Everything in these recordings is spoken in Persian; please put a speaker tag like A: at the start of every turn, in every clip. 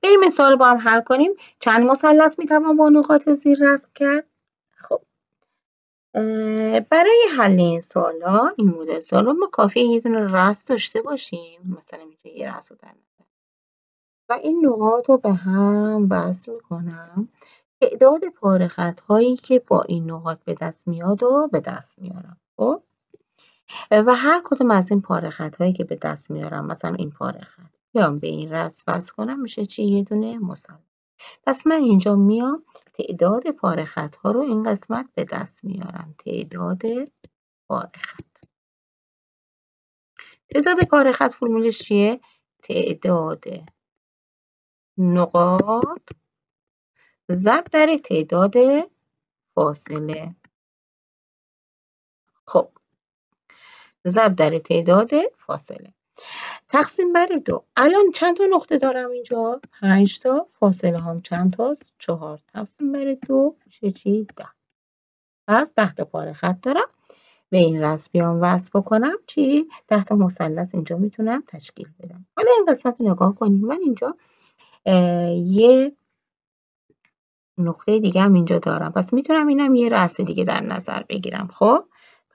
A: بریم این سوال با هم حل کنیم. چند مثلث میتوان با نقاط زیر رسم کرد؟ خب برای حل این سوالا، این مدل سوالا ما کافیه یه دونه رأس داشته باشیم، مثلا اینجا یه رأس رو در نظر و این نقاط رو به هم وصل میکنم. تعداد پاره خط هایی که با این نقاط به دست میاد و به دست میارم. خب و هر کدوم از این پاره خط هایی که به دست میارم، مثلا این پاره خط بیام به این رأس وصل کنم، میشه چی؟ یه دونه مثلث. پس من اینجا میام تعداد پاره خط ها رو این قسمت به دست میارم. تعداد پاره خط. تعداد پاره خط فرمولش چیه؟ تعداد نقاط ضرب در تعداد فاصله. خب ضرب در تعداد فاصله تقسیم بر 2. الان چند تا نقطه دارم اینجا؟ 5 تا. فاصله هم چند تاست؟ 4. تقسیم بر 2 میشه چی؟ 10. پس 10 تا پاره خط دارم. به این رسم بیام وصل بکنم چی؟ 10 تا مثلث اینجا میتونم تشکیل بدم. حالا این قسمت رو نگاه کنیم. من اینجا یه نقطه دیگه هم اینجا دارم. پس میتونم اینم یه رأس دیگه در نظر بگیرم. خب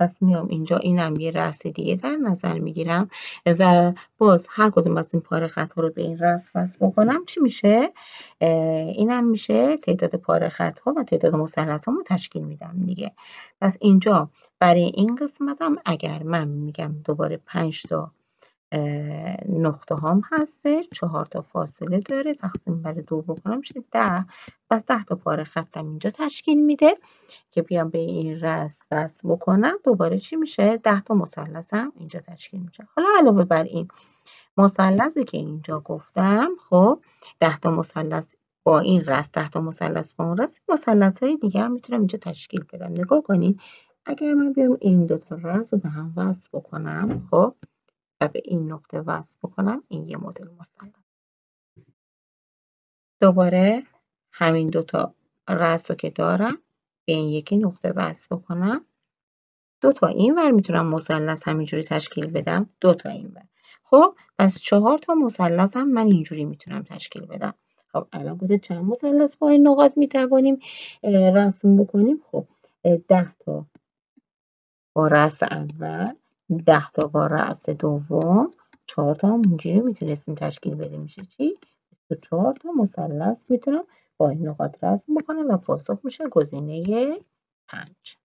A: پس میام اینجا اینم یه رأس دیگه در نظر میگیرم و باز هر کدوم از این پاره خط ها رو به این رأس وصل بکنم چی میشه؟ اینم میشه تعداد پاره خط ها و تعداد مثلث ها رو تشکیل میدم دیگه. پس اینجا برای این قسمتم اگر من میگم دوباره 5 تا نقطه هم هستش، 4 تا فاصله داره، تقسیم بر 2 بکنم میشه 10. پس 10 تا پاره خطم اینجا تشکیل میده که بیام به این رأس وصل بکنم دوباره چی میشه؟ 10 تا مثلث هم اینجا تشکیل میشه. حالا علاوه بر این مثلثی که اینجا گفتم، خب 10 تا مثلث با این رأس، 10 تا مثلث با اون رأس، مثلث‌های دیگه هم میتونم اینجا تشکیل بدم. نگاه کنین اگر من بیام این دو تا رأس رو به هم وصل بکنم، خب و به این نقطه وصل بکنم، این یه مدل مثلث. دوباره همین دو تا رأس رو که دارم به این یکی نقطه وصل بکنم، 2 تا اینور میتونم مثلث همینجوری تشکیل بدم، 2 تا اینور. خب پس 4 تا مثلث هم من اینجوری میتونم تشکیل بدم. خب الان گفته چند مثلث با این نقاط میتوانیم رسم بکنیم؟ خب 10 تا با رأس اول، 10 تا با رأس دوم، 4 تا هم اینجوری میتونستیم تشکیل بدیم. میشه چی؟ 24 تا مثلث میتونم با این نقاط رسم بکنم و پاسخ میشه گزینه 5.